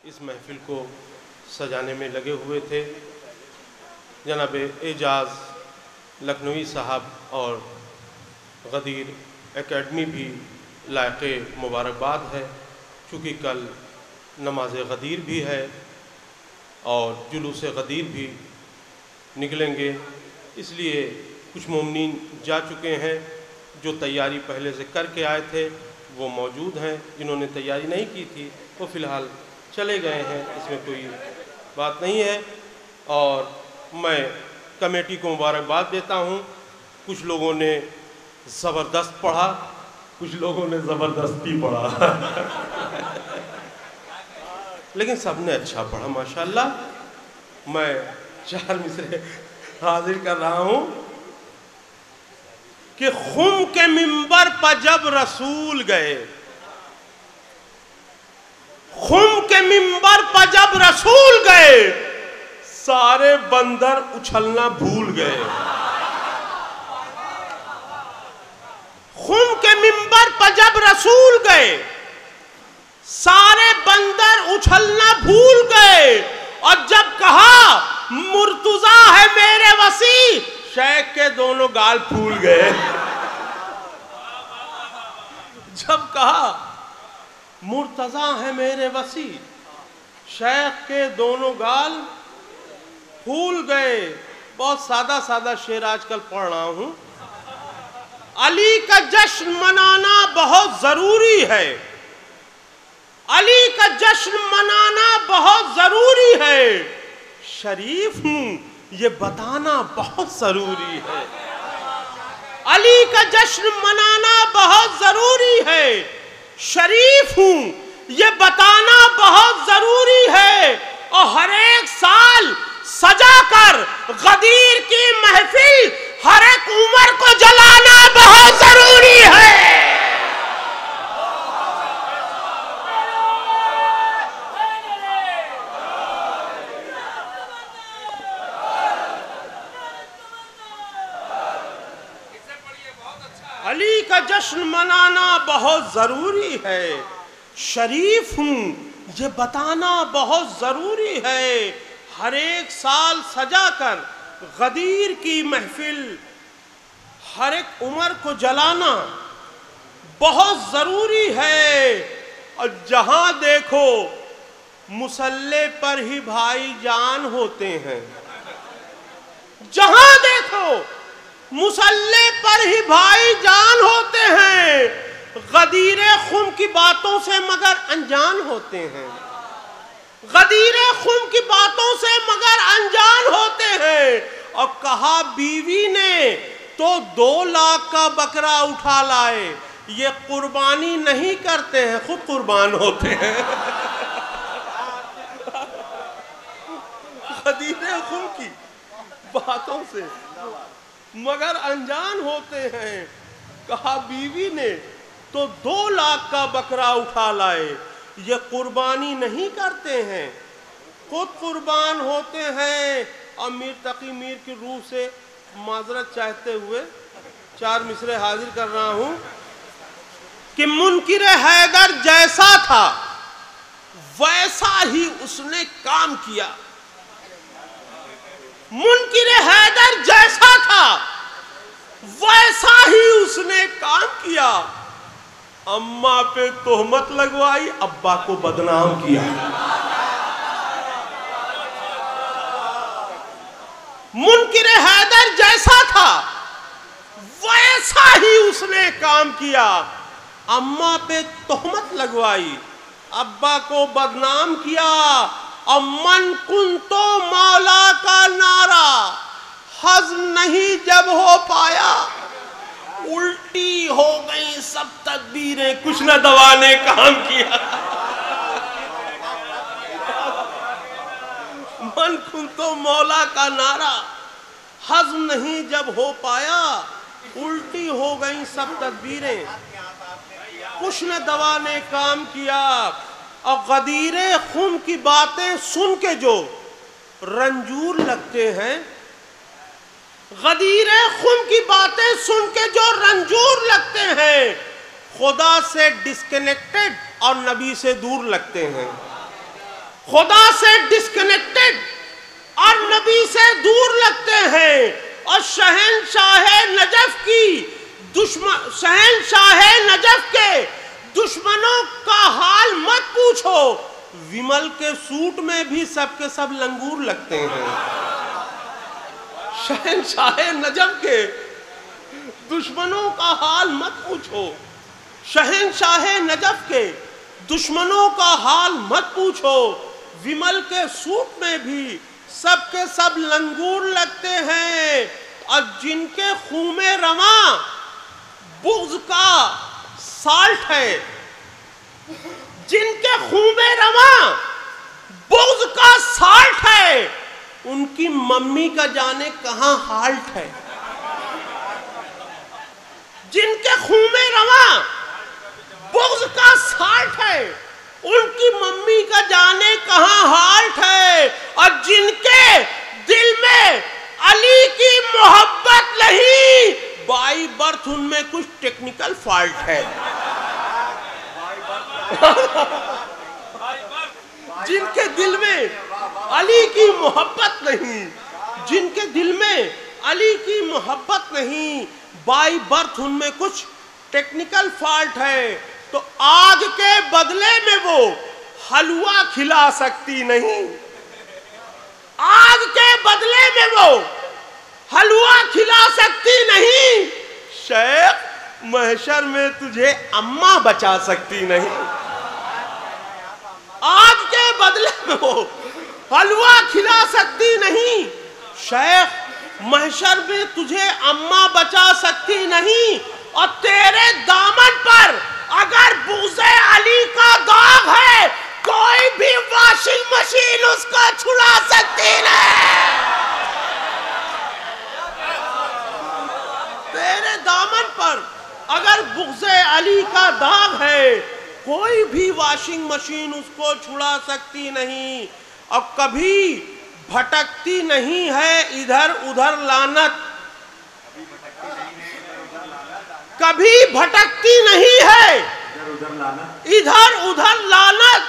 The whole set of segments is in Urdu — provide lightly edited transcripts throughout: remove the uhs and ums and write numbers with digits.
اس محفل کو سجانے میں لگے ہوئے تھے۔ جناب اعجاز لکھنوی صاحب اور غدیر اکیڈمی بھی لائق مبارکباد ہے، چونکہ کل نماز غدیر بھی ہے اور جلوس غدیر بھی نکلیں گے، اس لیے کچھ مومنین جا چکے ہیں۔ جو تیاری پہلے سے کر کے آئے تھے وہ موجود ہیں، جنہوں نے تیاری نہیں کی تھی وہ فی الحال چلے گئے ہیں، اس میں کوئی بات نہیں ہے۔ اور میں کمیٹی کو مبارکباد دیتا ہوں۔ کچھ لوگوں نے زبردست پڑھا، کچھ لوگوں نے زبردستی پڑھا لیکن سب نے اچھا پڑھا ماشاءاللہ۔ میں 4 مصرے حاضر کر رہا ہوں کہ خم کے منبر پر جب رسول گئے، خم کے منبر پر جب رسول گئے، سارے بندر اچھلنا بھول گئے۔ خم کے منبر پر جب رسول گئے، سارے بندر اچھلنا بھول گئے، اور جب کہا مرتضیٰ ہے میرے وسیع، شیخ کے دونوں گال پھول گئے۔ جب کہا مرتضیٰ ہے میرے وسیع، شیخ کے دونوں گال پھول گئے۔ بہت سادہ سادہ شعر آج کل پڑھ رہا ہوں۔ علی کا جشن منانا بہت ضروری ہے، علی کا جشن منانا بہت ضروری ہے، شریف ہوں یہ بتانا بہت ضروری ہے۔ علی کا جشن منانا بہت ضروری ہے، شریف ہوں یہ بتانا بہت ضروری ہے، اور ہر ایک سال سجا کر غدیر کی محفل ہر ایک عمر کو جلانا بہت ضروری ہے۔ علی کا جشن منانا بہت ضروری ہے، شریف ہوں یہ بتانا بہت ضروری ہے، ہر ایک سال سجا کر غدیر کی محفل ہر ایک عمر کو جلانا بہت ضروری ہے، اور جہاں دیکھو مسلح پر ہی بھائی جان ہوتے ہیں، جہاں دیکھو مسلح پر ہی بھائی جان ہوتے ہیں، غدیر خم کی باتوں سے مگر انجان ہوتے ہیں، غدیر خم کی باتوں سے مگر انجان ہوتے ہیں۔ اور کہا بیوی نے تو 2 لاکھ کا بکرا اٹھا لائے، یہ قربانی نہیں کرتے ہیں خود قربان ہوتے ہیں۔ غدیر خم کی باتوں سے مگر انجان ہوتے ہیں، کہا بیوی نے تو 2 لاکھ کا بکرا اٹھا لائے، یہ قربانی نہیں کرتے ہیں خود قربان ہوتے ہیں۔ اور میر تقی میر کی روح سے معذرت چاہتے ہوئے 4 مصرے حاضر کر رہا ہوں کہ منکر حیدر جیسا تھا ویسا ہی اس نے کام کیا، منکر حیدر جیسا تھا ویسا ہی اس نے کام کیا، اماں پہ تہمت لگوائی، ابا کو بدنام کیا۔ منکر حیدر جیسا تھا ویسا ہی اس نے کام کیا، اماں پہ تہمت لگوائی، ابا کو بدنام کیا، اور من کن تو مولا کا نعرہ ہضم نہیں جب ہو پایا، الٹی ہو گئی سب تدبیریں کچھ نہ دوا نے کام کیا۔ من کن تو مولا کا نعرہ ہضم نہیں جب ہو پایا، الٹی ہو گئی سب تدبیریں کچھ نہ دوا نے کام کیا۔ اور غدیر خم کی باتیں سن کے جو رنجور لگتے ہیں، غدیر خم کی باتیں سن کے جو رنجور لگتے ہیں، خدا سے ڈسکنیکٹڈ اور نبی سے دور لگتے ہیں۔ خدا سے ڈسکنیکٹڈ اور نبی سے دور لگتے ہیں، اور شہنشاہ نجف کے دشمنوں کا حال مت پوچھو، ومل کے سوٹ میں بھی سب کے سب لنگور لگتے ہیں۔ شہنشاہ نجف کے دشمنوں کا حال مت پوچھو، شہنشاہ نجف کے دشمنوں کا حال مت پوچھو، ومل کے سوٹ میں بھی سب کے سب لنگور لگتے ہیں، اور جن کے خون میں رواں بغض کا سالٹ ہے، جن کے خون میں رواں بغض کا سالٹ ہے، ان کی ممی کا جانے کہاں ہالٹ ہے۔ جن کے خون میں رواں بغض کا سالٹ ہے، ان کی ممی کا جانے کہاں ہالٹ ہے، اور جن کے دل میں علی کی محبت نہیں، بائی برتھ ان میں کچھ ٹیکنیکل فالٹ ہے۔ جن کے دل میں علی کی محبت نہیں، جن کے دل میں علی کی محبت نہیں، بائی برتھ ان میں کچھ ٹیکنیکل فالٹ ہے، تو آگ کے بدلے میں وہ حلوہ کھلا سکتی نہیں، آگ کے بدلے میں وہ حلوہ کھلا سکتی نہیں، شیخ محشر میں تجھے اماں بچا سکتی نہیں، آگ کے بدلے میں وہ حلوہ کھلا سکتی نہیں، شیخ محشر میں تجھے اماں بچا سکتی نہیں، اور تیرے دامن پر اگر بغض علی کا داغ ہے، کوئی بھی واشنگ مشین اس کو چھڑا سکتی نہیں۔ تیرے دامن پر اگر بغض علی کا داغ ہے، کوئی بھی واشنگ مشین اس کو چھڑا سکتی نہیں، اور کبھی بھٹکتی نہیں ہے ادھر ادھر لعنت، کبھی بھٹکتی نہیں ہے ادھر ادھر لعنت،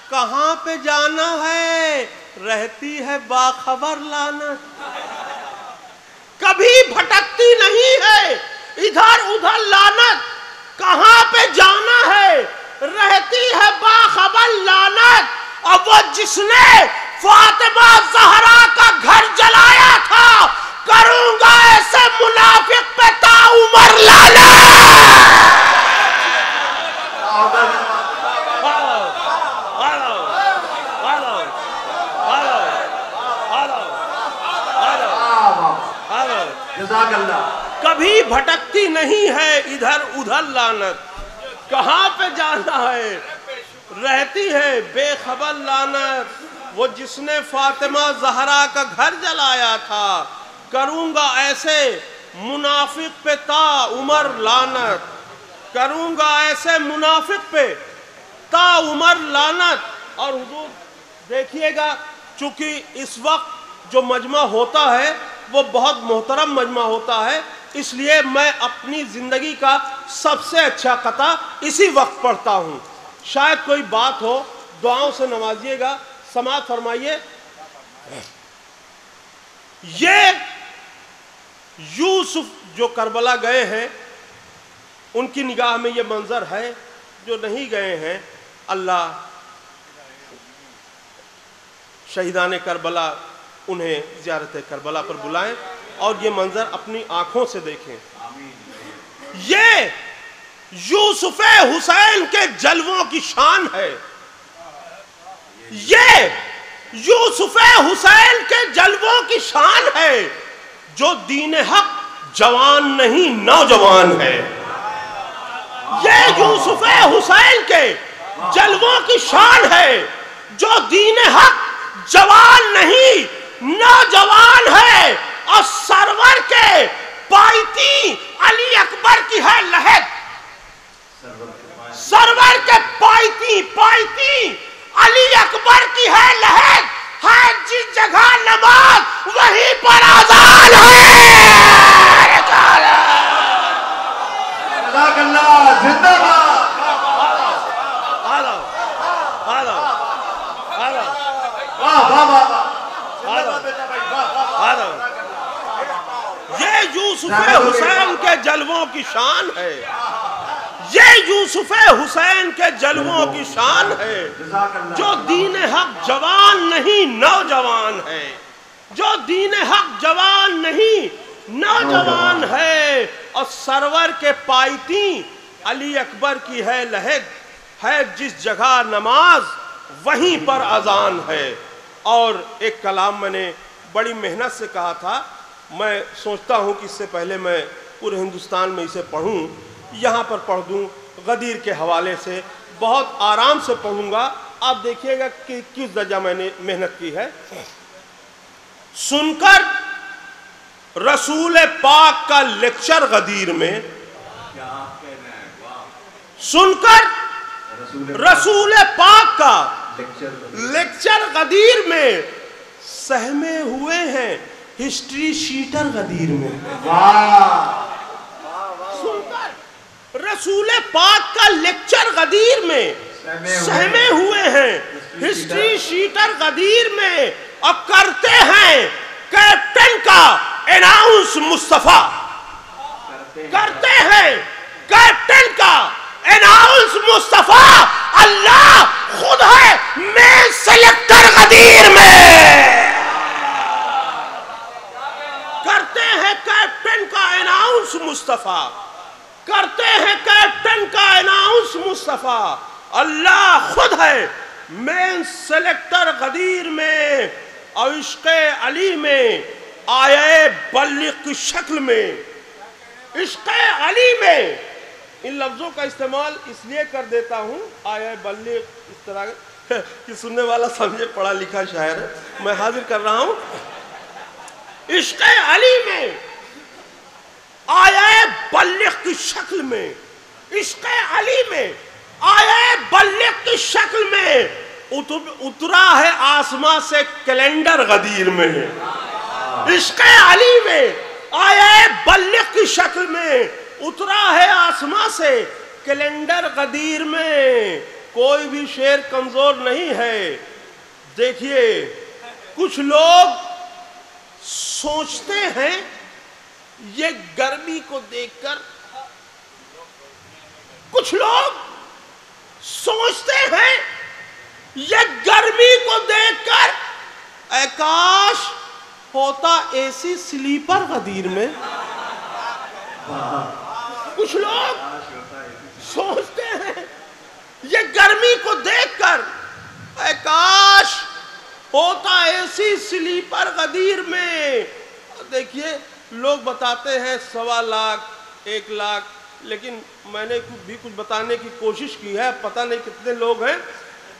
کہاں پہ جانا ہے رہتی ہے باخبر لعنت، کبھی بھٹکتی نہیں ہے ادھر ادھر لعنت، کہاں پہ جانا ہے رہتی ہے باخبر لعنت، اور وہ جس نے فاطمہ زہرا کا گھر جلایا تھا، کروں گا ایسے منافق پہ تا عمر لعنت۔ کبھی بھٹکتی نہیں ہے ادھر ادھر لعنت، کہاں پہ جانا ہے رہتی ہے بے خبر لعنت، وہ جس نے فاطمہ زہرا کا گھر جلایا تھا، کروں گا ایسے منافق پہ تا عمر لعنت، کروں گا ایسے منافق پہ تا عمر لعنت۔ اور حضور دیکھیے گا، چونکہ اس وقت جو مجمع ہوتا ہے وہ بہت محترم مجمع ہوتا ہے، اس لیے میں اپنی زندگی کا سب سے اچھا قطعہ اسی وقت پڑھتا ہوں، شاید کوئی بات ہو دعاؤں سے نوازیے گا، سماعت فرمائیے۔ یہ یوسف جو کربلا گئے ہیں، ان کی نگاہ میں یہ منظر ہے، جو نہیں گئے ہیں اللہ شہیدان کربلا انہیں زیارت کربلا پر بلائیں اور یہ منظر اپنی آنکھوں سے دیکھیں۔ یہ یوسف حسین کے جلووں کی شان ہے، یہ یوسف حسین کے جلووں کی شان ہے، جو دین حق جوان نہیں نوجوان ہے۔ یہ یوسف حسین کے جلووں کی شان ہے، جو دین حق جوان نہیں نوجوان ہے، اور سرور کے پائتی علی اکبر کی ہے لہد، سرور کے پائتی علی اکبر کی ہے لہد، ہے جس جگہ نماز وہیں پر آزان ہے۔ جزاک اللہ، زندہ باد۔ یوسف حسین کے جلووں کی شان ہے، یہ یوسف حسین کے جلووں کی شان ہے، جو دین حق جوان نہیں نوجوان ہے، جو دین حق جوان نہیں نوجوان ہے، اور سرور کے پائتی علی اکبر کی ہے لہد، ہے جس جگہ نماز وہیں پر اذان ہے۔ اور ایک کلام میں نے بڑی محنت سے کہا تھا، میں سوچتا ہوں کہ اس سے پہلے میں پورے ہندوستان میں اسے پڑھوں، یہاں پر پڑھ دوں غدیر کے حوالے سے، بہت آرام سے پڑھوں گا، آپ دیکھیے گا کہ کس درجہ میں نے محنت کی ہے۔ سن کر رسول پاک کا لیکچر غدیر میں، سن کر رسول پاک کا لیکچر غدیر میں، سہمے ہوئے ہیں ہسٹری شیٹر غدیر میں۔ سن کر رسول پاک کا لیکچر غدیر میں، سہمے ہوئے ہیں ہسٹری شیٹر غدیر میں، اور کرتے ہیں کیپٹن کا اناؤنس مصطفیٰ، کرتے ہیں کیپٹن کا اناؤنس مصطفیٰ، اللہ خود ہے میں سلیکٹر غدیر میں، کرتے ہیں کیپٹن کا اناؤنس مصطفیٰ، کرتے ہیں کیپٹن کا اناؤنس مصطفیٰ، اللہ خود ہے مین سلیکٹر غدیر میں، اور عشق علی میں آیے بلغ کی شکل میں، عشق علی میں، ان لفظوں کا استعمال اس لیے کر دیتا ہوں آیے بلغ اس طرح کہ سننے والا سمجھے پڑھا لکھا شاعر ہے، میں حاضر کر رہا ہوں، عشق علی میں آیے بلغ کی شکل میں، عشق علی میں آیے بلغ کی شکل میں، اترا ہے آسمان سے کیلنڈر غدیر میں، عشق علی میں آیے بلغ کی شکل میں، اترا ہے آسمان سے کیلنڈر غدیر میں، کوئی بھی شعر کمزور نہیں ہے۔ دیکھیے کچھ لوگ سوچتے ہیں یہ گرمی کو دیکھ کر، کچھ لوگ سوچتے ہیں یہ گرمی کو دیکھ کر اے کاش ہوتا اے سی سلیپر غدیر میں، کچھ لوگ سوچتے ہیں یہ گرمی کو دیکھ کر اے کاش ہوتا اے سی سلیپر غدیر میں۔ دیکھیے لوگ بتاتے ہیں 1.25 لاکھ 1 لاکھ، لیکن میں نے بھی کچھ بتانے کی کوشش کی ہے، پتہ نہیں کتنے لوگ ہیں۔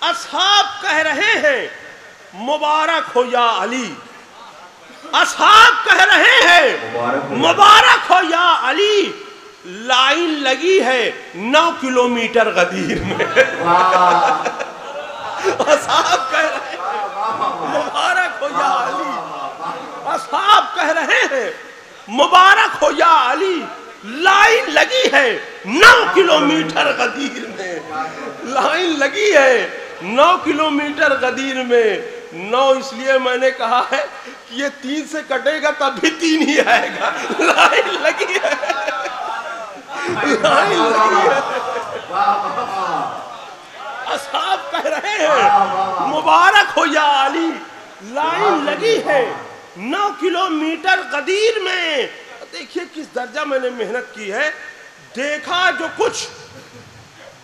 اصحاب کہہ رہے ہیں مبارک ہو یا علی، اصحاب کہہ رہے ہیں مبارک ہو یا علی، لائن لگی ہے 9 کلومیٹر غدیر میں، اصحاب کہہ رہے ہیں مبارک ہو یا علی، اصحاب کہہ رہے ہیں مبارک ہو یا علی، لائن لگی ہے 9 کلومیٹر غدیر میں، لائن لگی ہے 9 کلومیٹر غدیر میں۔ 9 اس لیے میں نے کہا ہے کہ یہ 3 سے کٹے گا تب بھی 3 ہی آئے گا، لائن لگی ہے، لائن لگی ہے۔ اصحاب کہہ رہے ہیں مبارک ہو یا علی، لائن لگی ہے 9 کلومیٹر غدیر میں۔ دیکھیے کس درجہ میں نے محنت کی ہے۔ دیکھا جو کچھ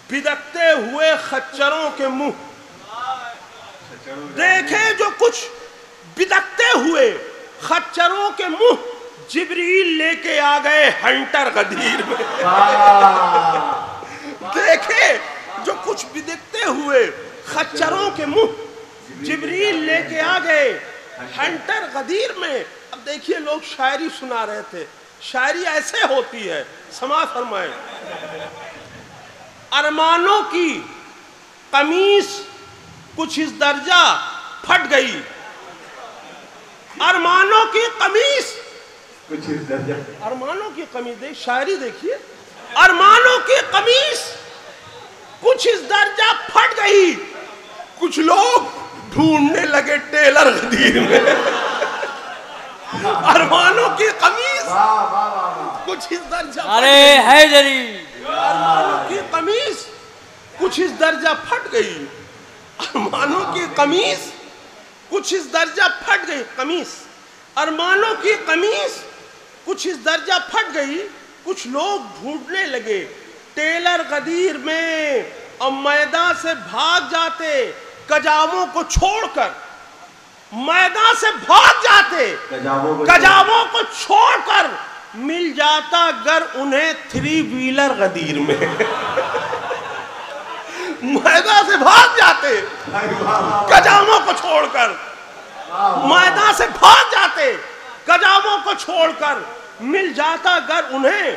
بدکتے ہوئے خچروں کے منہ، دیکھے جو کچھ بدکتے ہوئے خچروں کے منہ، جبریل لے کے آ گئے ہنٹر غدیر میں، دیکھے جو کچھ بدکتے ہوئے خچروں کے منہ، جبریل لے کے آ گئے ہنٹر غدیر میں۔ اب دیکھیے لوگ شاعری سنا رہے تھے، شاعری ایسے ہوتی ہے، سماع فرمائیں۔ ارمانوں کی قمیص کچھ اس درجہ پھٹ گئی، ارمانوں کی قمیص کچھ اس درجہ، ارمانوں کی قمیص، دیکھ شاعری دیکھیے، ارمانوں کی قمیص کچھ اس درجہ پھٹ گئی، کچھ لوگ ڈھونڈنے لگے ٹیلر غدیر میں، ارمانوں کی قمیص کچھ اس درجہ ارے حیدری ارمانوں کی قمیص کچھ اس درجہ پھٹ گئی، ارمانوں کی قمیص کچھ اس درجہ پھٹ گئی، قمیص ارمانوں کی قمیص کچھ اس درجہ پھٹ گئی، کچھ لوگ ڈھونڈنے لگے ٹیلر غدیر میں اور میدان سے بھاگ جاتے کجاووں کو چھوڑ کر، میدان سے بھاگ جاتے کجاووں کو چھوڑ کر، مل جاتا گر انہیں 3 ویلر غدیر میں میدان سے بھاگ جاتے کجاووں کو چھوڑ کر، میدان سے بھاگ جاتے کجاووں کو چھوڑ کر، مل جاتا گر انہیں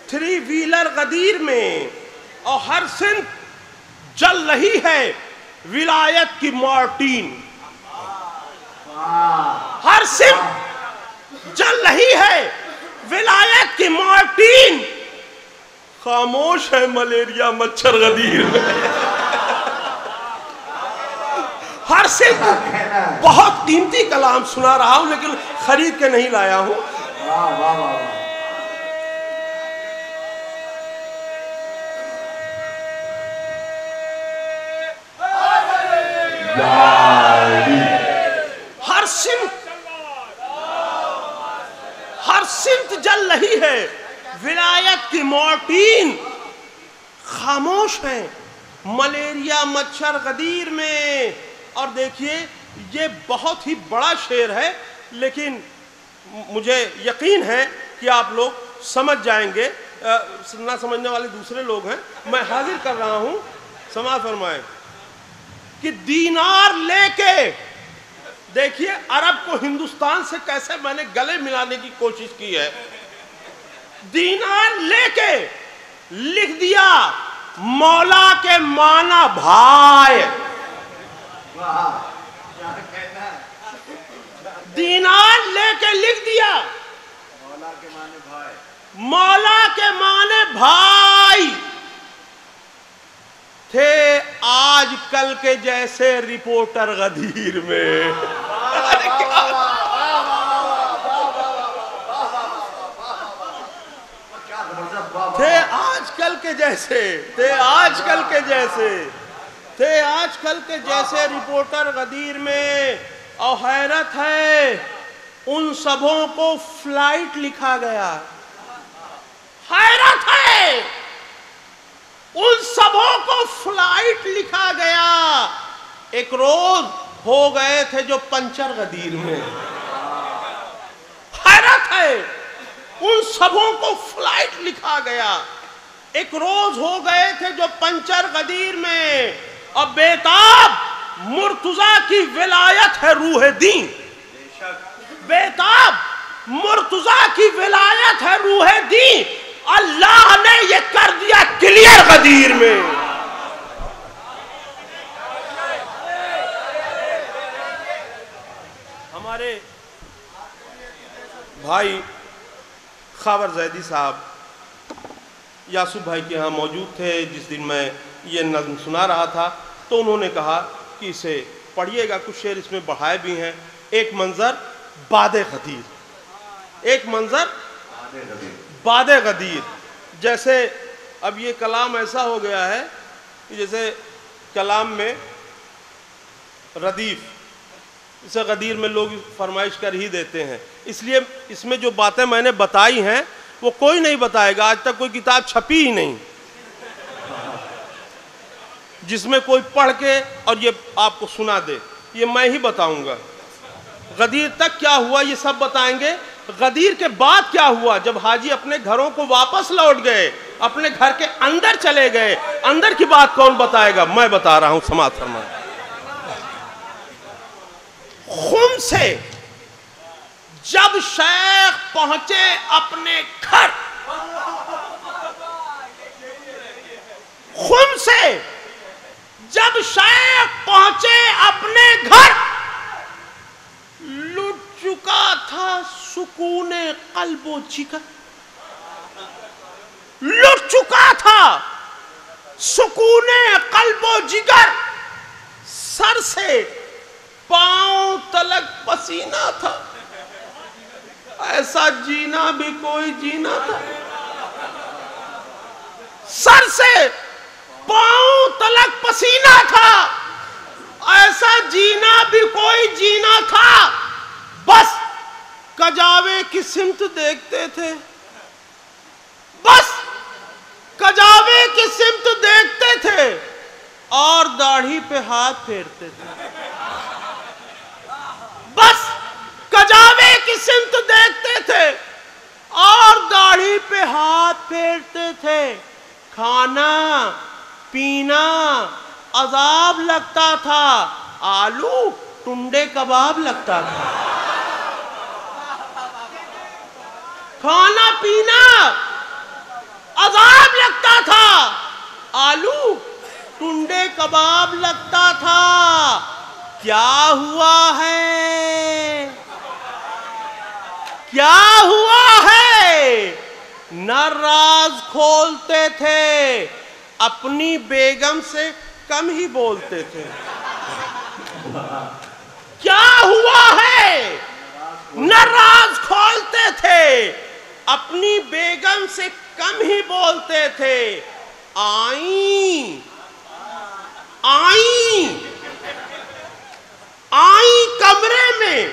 3 ویلر غدیر میں، اور ہر سمت جل رہی ہے ولایت کی مارٹین، ہر سمت جل رہی ہے ولایت کی مارٹین، خاموش ہے ملیریا مچھر غدیر میں ہر سمت بہت قیمتی کلام سنا رہا ہوں لیکن خرید کے نہیں لایا ہوں، ہر سمت جل رہی ہے ولایت کی مارٹین، خاموش ہیں ملیریا مچھر غدیر میں۔ اور دیکھیے یہ بہت ہی بڑا شعر ہے لیکن مجھے یقین ہے کہ آپ لوگ سمجھ جائیں گے، نہ سمجھنے والے دوسرے لوگ ہیں، میں حاضر کر رہا ہوں، سماعت فرمائیں کہ دینار لے کے، دیکھیے عرب کو ہندوستان سے کیسے میں نے گلے ملانے کی کوشش کی ہے، دینار لے کے لکھ دیا مولا کے معنی بھائی، دینار لے کے لکھ دیا مولا کے معنی بھائی، تھے آج کل کے جیسے رپورٹر غدیر میں، تھے آج کل کے جیسے، تھے آج کل کے جیسے، تھے آج کل کے جیسے رپورٹر غدیر میں، اور حیرت ہے ان سبوں کو فلائٹ لکھا گیا، حیرت ہے ان سبوں کو فلائٹ لکھا گیا، ایک روز ہو گئے تھے جو پنچر غدیر میں، حیرت ہے ان سبوں کو فلائٹ لکھا گیا، ایک روز ہو گئے تھے جو پنچر غدیر میں، اور بیتاب مرتضیٰ کی ولایت ہے روح دین، بیتاب مرتضیٰ کی ولایت ہے روح دین، اللہ نے یہ کر دیا کلیئر غدیر میں۔ ہمارے بھائی خاور زیدی صاحب یاسو بھائی کے ہاں موجود تھے جس دن میں یہ نظم سنا رہا تھا، تو انہوں نے کہا کہ اسے پڑھیے گا، کچھ شعر اس میں بڑھائے بھی ہیں، ایک منظر باد غدیر، ایک منظر باد غدیر، جیسے اب یہ کلام ایسا ہو گیا ہے کہ جیسے کلام میں ردیف، اسے غدیر میں لوگ فرمائش کر ہی دیتے ہیں، اس لیے اس میں جو باتیں میں نے بتائی ہیں وہ کوئی نہیں بتائے گا، آج تک کوئی کتاب چھپی ہی نہیں جس میں کوئی پڑھ کے اور یہ آپ کو سنا دے، یہ میں ہی بتاؤں گا۔ غدیر تک کیا ہوا یہ سب بتائیں گے، غدیر کے بعد کیا ہوا جب حاجی اپنے گھروں کو واپس لوٹ گئے، اپنے گھر کے اندر چلے گئے، اندر کی بات کون بتائے گا، میں بتا رہا ہوں، سماعت فرمائیں۔ خم سے جب شیخ پہنچے اپنے گھر، خم سے جب شیخ پہنچے اپنے گھر، لٹ چکا تھا سکون قلب و جگر، لٹ چکا تھا سکون قلب و جگر، سر سے پاؤں تلک پسینہ تھا، ایسا جینا بھی کوئی جینا تھا، سر سے پاؤں تلک پسینہ تھا، ایسا جینا بھی کوئی جینا تھا، بس کجاوے کی سمت دیکھتے تھے، بس کجاوے کی سمت دیکھتے تھے اور داڑھی پہ ہاتھ پھیرتے تھے، بس کجاوے کی سمت دیکھتے تھے اور داڑھی پہ ہاتھ پھیرتے تھے۔ کھانا پینا عذاب لگتا تھا، آلو ٹنڈے کباب لگتا تھا۔ کھانا پینا عذاب لگتا تھا، آلو ٹنڈے کباب لگتا تھا۔ کیا ہوا ہے؟ کیا ہوا ہے؟ نہ راز کھولتے تھے، اپنی بیگم سے کم ہی بولتے تھے۔ کیا ہوا ہے؟ نہ راز کھولتے تھے، اپنی بیگم سے کم ہی بولتے تھے۔ آئیں آئیں آئیں کمرے میں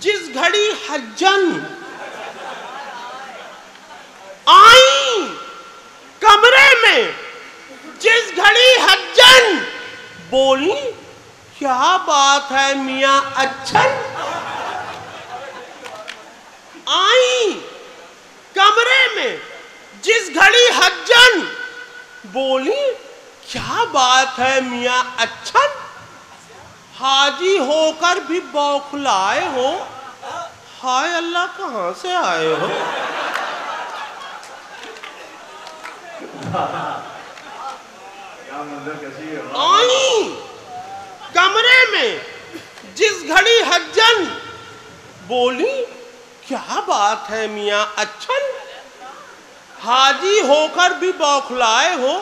جس گھڑی حجن، آئیں کمرے میں جس گھڑی حجن، بولی کیا بات ہے میاں اچھن؟ آئیں کمرے میں جس گھڑی حجن، بولی کیا بات ہے میاں اچھن؟ حاجی ہو کر بھی بوکھلائے ہو، ہائے اللہ کہاں سے آئے ہو؟ آئیں کمرے میں جس گھڑی حجن، بولی کیا بات ہے میاں اچھن؟ حاجی ہو کر بھی بوکھلائے ہو،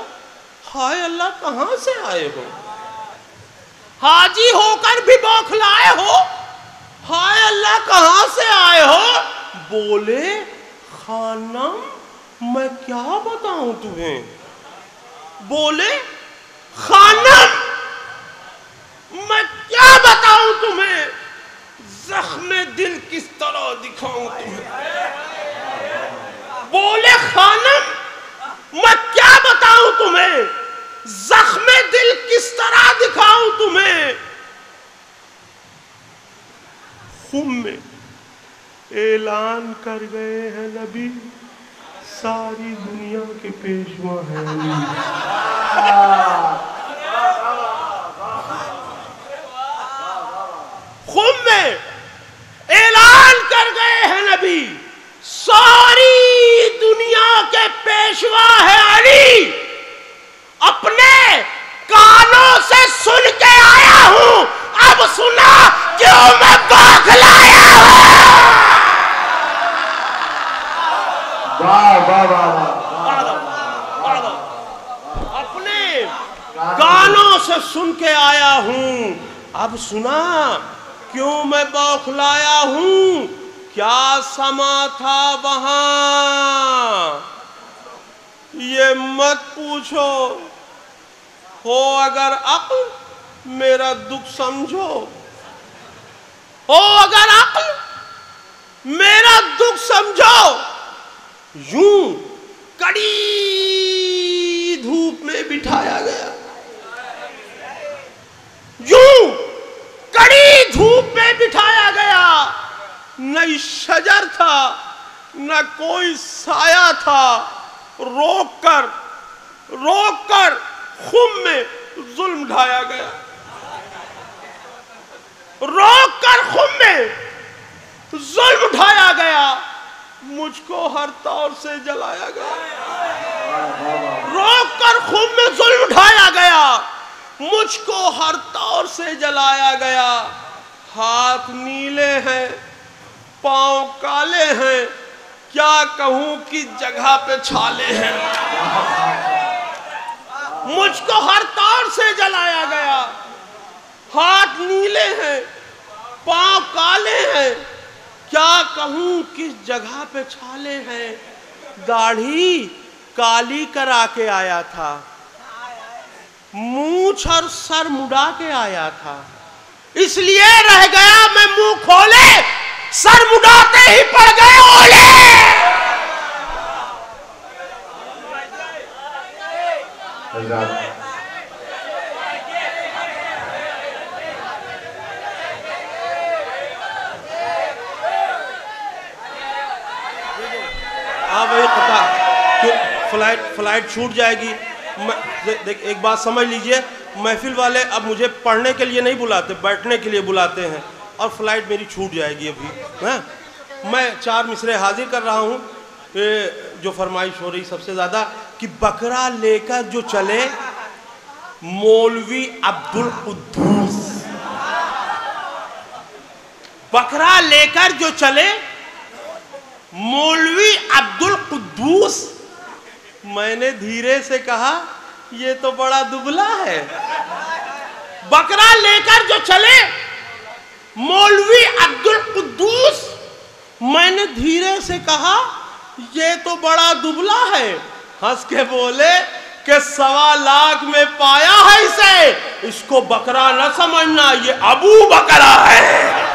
ہائے اللہ کہاں سے آئے ہو؟ حاجی ہو کر بھی بوکھلائے ہو، ہائے اللہ کہاں سے آئے ہو؟ بولے خانم میں کیا بتاؤں تمہیں؟ بولے خانم میں کیا بتاؤں تمہیں؟ زخم دل کس طرح دکھاؤں تمہیں؟ بولے خانم میں کیا بتاؤں تمہیں؟ زخم دل کس طرح دکھاؤں تمہیں؟ خم میں اعلان کر گئے ہیں نبی، ساری دنیا کے پیشوا ہیں علی۔ خم میں اعلان کر گئے ہیں نبی، ساری دنیا کے پیشوا ہے علی۔ اپنے کانوں سے سن کے آیا ہوں، اب سنا کیوں میں بوکھلایا ہوں۔ اپنے کانوں سے سن کے آیا ہوں، اب سنا کیوں میں بوکھلایا ہوں۔ کیا سما تھا وہاں یہ مت پوچھو، ہو اگر عقل میرا دکھ سمجھو، ہو اگر عقل میرا دکھ سمجھو۔ یوں کڑی دھوپ میں بٹھایا گیا، یوں کڑی دھوپ میں بٹھایا گیا، نہ شجر تھا نہ کوئی سایہ تھا، روک کر خم میں ظلم ڈھایا گیا، روک کر خم میں ظلم ڈھایا گیا، مجھ کو ہر طور سے جلایا گیا، روک کر خم میں ظلم ڈھایا گیا، مجھ کو ہر طور سے جلایا گیا۔ ہاتھ نیلے ہیں پاؤں کالے ہیں، کیا کہوں کس جگہ پہ چھالے ہیں، مجھ کو ہر طور سے جلایا گیا۔ ہاتھ نیلے ہیں پاؤں کالے ہیں، کیا کہوں کس جگہ پہ چھالے ہیں، داڑھی کالی کرا کے آیا تھا، مونچھ اور سر مڈا کے آیا تھا، اس لیے رہ گیا میں منہ کھولے، سر مڈاتے ہی پڑ گئے اولے۔ بھائی قطع فلائٹ چھوٹ جائے گی۔ ایک بات سمجھ لیجئے، محفل والے اب مجھے پڑھنے کے لیے نہیں بلاتے، بیٹھنے کے لیے بلاتے ہیں، اور فلائٹ میری چھوٹ جائے گی ابھی۔ میں 4 مصرے حاضر کر رہا ہوں، جو فرمائش ہو رہی سب سے زیادہ کہ بکرا لے کر جو چلے مولوی عبدالقدوس، بکرا لے کر جو چلے مولوی عبدالقدوس۔ میں نے دھیرے سے کہا یہ تو بڑا دبلا ہے۔ بکرا لے کر جو چلے مولوی عبدالقدوس، میں نے دھیرے سے کہا یہ تو بڑا دبلا ہے۔ ہنس کے بولے کہ 1.25 لاکھ میں پایا ہے اسے، اس کو بکرا نہ سمجھنا، یہ ابو بکرا ہے۔